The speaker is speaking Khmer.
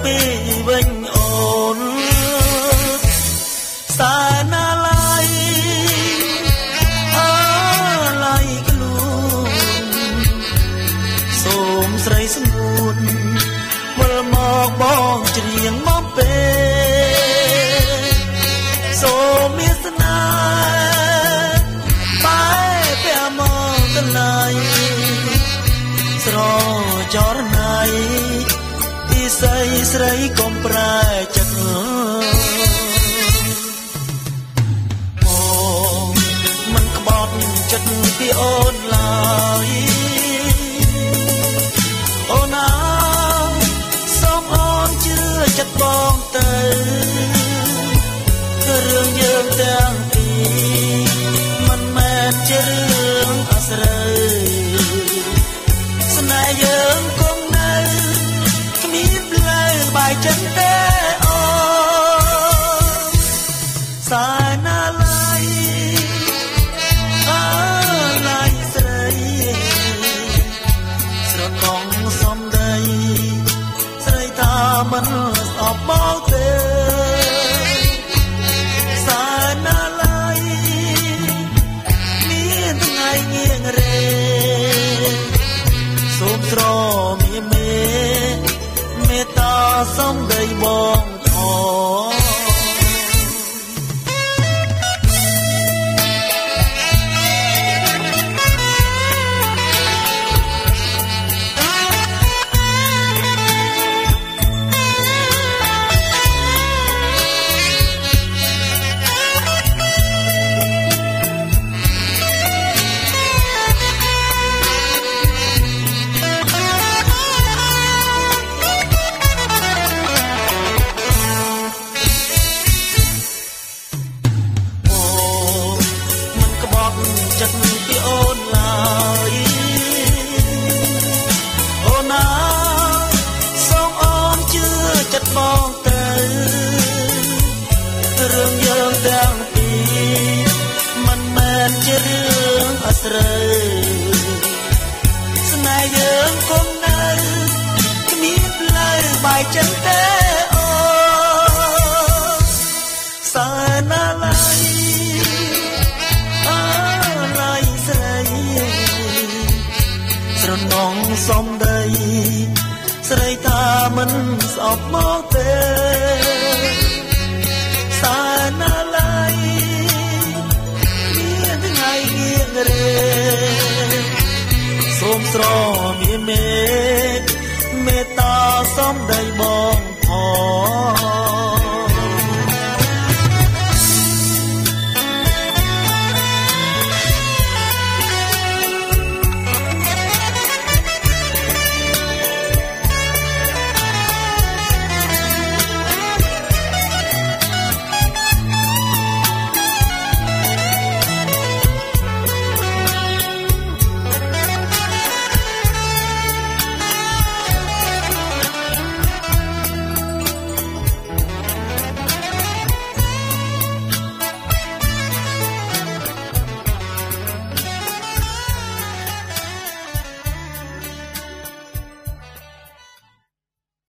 ពីវិញអូនสายนาลายลายกลูសូមស្រីស្ងួនវិលមកបងច្រៀងមកពេលសូមមានស្នេហ៍បែបពាមកកន្លែងស្រចរណៃទីស្រីស្រីកុំប្រែចិត្តចិត្តពីអូនឡើយអូនអើសូមអូនជឿចិត្តបងទៅរឿងយើងទាំងពីរមិនមែនជារឿងអាស្រូវស្នេហ៍យើងគង់នៅគ្មានផ្លូវបែកចិត្តទេអូសាយណាឡើយមិនស្អប់មកទេសាណាឡើយមានថ្ងៃងៀងរេសូមស្រមីមេត្តាសំដីបងផងចិត្តពីអូនឡើយអូនណាសូមអូនជឿចិត្តបងទៅរឿងយើងទាំងពីរមិនមែនជារឿងអាស្រូវស្នេហ៍យើងគង់នៅគ្មានផ្លូវបែកចិត្តទេអូសាណាឡើយស្រណងសំដីស្រីថាមិនស្អប់មកទេសាណាឡើយមានថ្ងៃងៀងរេសូមស្រមីមេត្តាសំដីបងផង